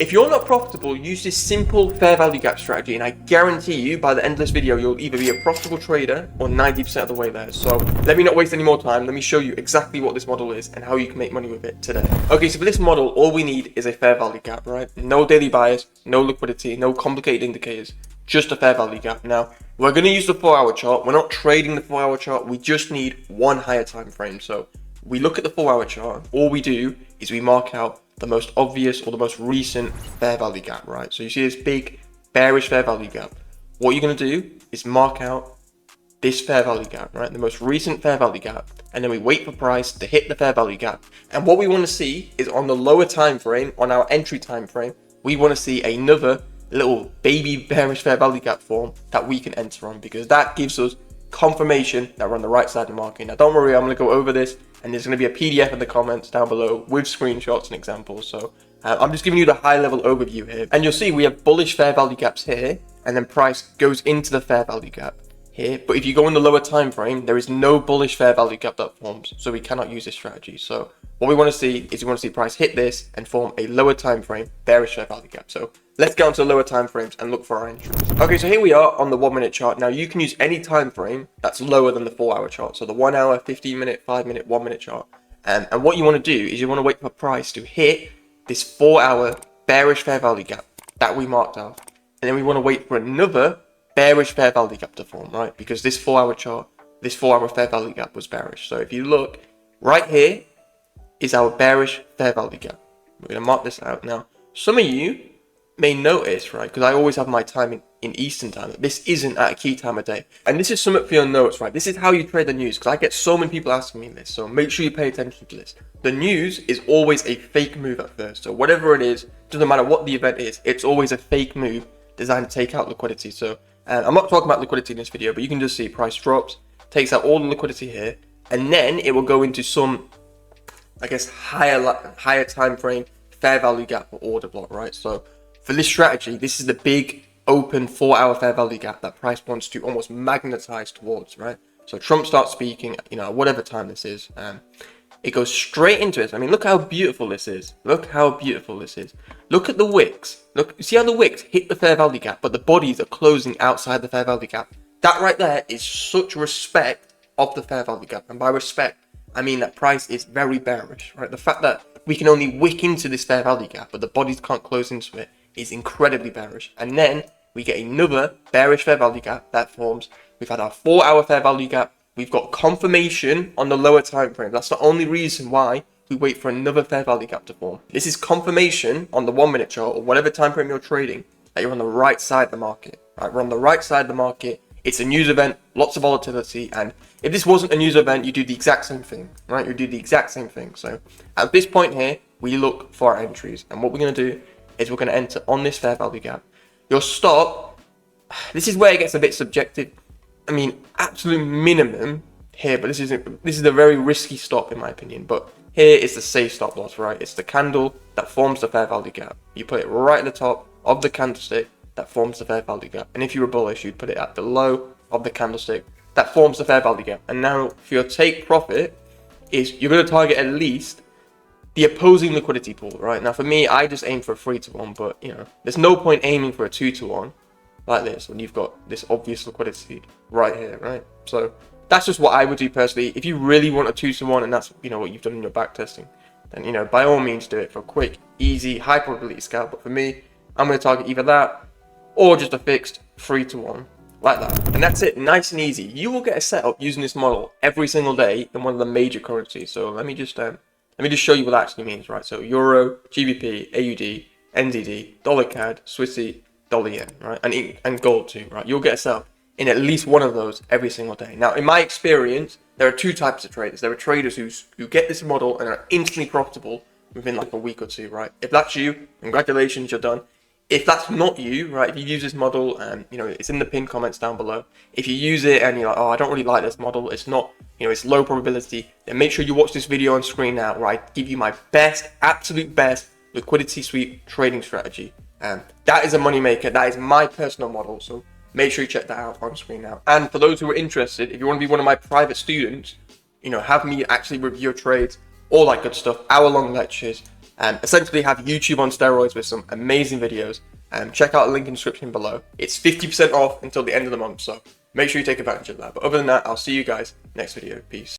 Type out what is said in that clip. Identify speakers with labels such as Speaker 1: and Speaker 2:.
Speaker 1: If you're not profitable, use this simple fair value gap strategy, and I guarantee you by the end of this video, you'll either be a profitable trader or 90% of the way there. So let me not waste any more time. Let me show you exactly what this model is and how you can make money with it today. Okay, so for this model, all we need is a fair value gap, right? No daily bias, no liquidity, no complicated indicators, just a fair value gap. Now, we're going to use the 4-hour chart. We're not trading the 4-hour chart. We just need one higher time frame. So we look at the 4-hour chart. All we do is we mark out the most obvious or the most recent fair value gap, right? So you see this big bearish fair value gap. What you're going to do is mark out this fair value gap, right? The most recent fair value gap. And then we wait for price to hit the fair value gap. And what we want to see is on the lower time frame, on our entry time frame, we want to see another little baby bearish fair value gap form that we can enter on, because that gives us confirmation that we're on the right side of the market. Now, don't worry, I'm going to go over this, and there's going to be a PDF in the comments down below with screenshots and examples. So I'm just giving you the high level overview here, and you'll see we have bullish fair value gaps here, and then price goes into the fair value gap here. But if you go in the lower time frame, there is no bullish fair value gap that forms, so we cannot use this strategy. So what we want to see is we want to see price hit this and form a lower time frame bearish fair value gap. So let's get onto the lower time frames and look for our entries. Okay, so here we are on the 1 minute chart. Now you can use any time frame that's lower than the 4-hour chart. So the 1 hour, 15 minute, 5 minute, 1 minute chart. And what you want to do is you want to wait for price to hit this 4-hour bearish fair value gap that we marked out. And then we want to wait for another bearish fair value gap to form, right? Because this 4-hour chart, this 4-hour fair value gap was bearish. So if you look right here is our bearish fair value gap. We're going to mark this out. Now, some of you may notice, right, because I always have my time in Eastern time, that this isn't at a key time of day. And this is something for your notes, right? This is how you trade the news, because I get so many people asking me this, so make sure you pay attention to this. The news is always a fake move at first. So whatever it is, doesn't matter what the event is, it's always a fake move designed to take out liquidity. So I'm not talking about liquidity in this video, but you can just see price drops, takes out all the liquidity here, and then it will go into some, I guess, higher time frame fair value gap or order block, right? So for this strategy, this is the big open 4-hour fair value gap that price wants to almost magnetize towards, right? So Trump starts speaking, whatever time this is, it goes straight into it. I mean, look how beautiful this is. Look how beautiful this is. Look at the wicks. Look, see how the wicks hit the fair value gap, but the bodies are closing outside the fair value gap. That right there is such respect of the fair value gap. And by respect, I mean that price is very bearish, right? The fact that we can only wick into this fair value gap, but the bodies can't close into it, is incredibly bearish. And then we get another bearish fair value gap that forms. We've had our 4-hour fair value gap. We've got confirmation on the lower time frame. That's the only reason why we wait for another fair value gap to form. This is confirmation on the 1 minute chart or whatever time frame you're trading that you're on the right side of the market. Right, we're on the right side of the market. It's a news event, lots of volatility, and if this wasn't a news event, you do the exact same thing, right? You do the exact same thing. So at this point here, we look for our entries, and what we're going to do is we're going to enter on this fair value gap. Your stop, this is where it gets a bit subjective. I mean, absolute minimum here, but this is a very risky stop in my opinion. But here is the safe stop loss, right? It's the candle that forms the fair value gap. You put it right at the top of the candlestick that forms the fair value gap. And if you were bullish, you'd put it at the low of the candlestick that forms the fair value gap. And now for your take profit is you're going to target at least the opposing liquidity pool, right? Now for me, I just aim for a 3-to-1, but there's no point aiming for a 2-to-1 like this when you've got this obvious liquidity right here, right? So that's just what I would do personally. If you really want a 2-to-1 and that's what you've done in your back testing, then by all means do it for a quick, easy, high probability scalp. But for me, I'm going to target either that or just a fixed 3-to-1 like that. And that's it, nice and easy. You will get a setup using this model every single day in one of the major currencies. So let me just show you what that actually means, right? So Euro, GBP, AUD, NZD, Dollar CAD, Swissy, Dollar Yen, right? And gold too, right? You'll get a setup in at least one of those every single day. Now, in my experience, there are two types of traders. There are traders who get this model and are instantly profitable within like a week or two, right? If that's you, congratulations, you're done. If that's not you, right, if you use this model, and it's in the pinned comments down below. If you use it and you're like, oh, I don't really like this model, it's not, it's low probability, then make sure you watch this video on screen now, where I give you my best, absolute best liquidity sweep trading strategy. That is a moneymaker. That is my personal model. So make sure you check that out on screen now. And for those who are interested, if you want to be one of my private students, have me actually review your trades, all that good stuff, hour-long lectures, Essentially have YouTube on steroids with some amazing videos. Check out the link in the description below. It's 50% off until the end of the month, so make sure you take advantage of that. But other than that, I'll see you guys next video. Peace.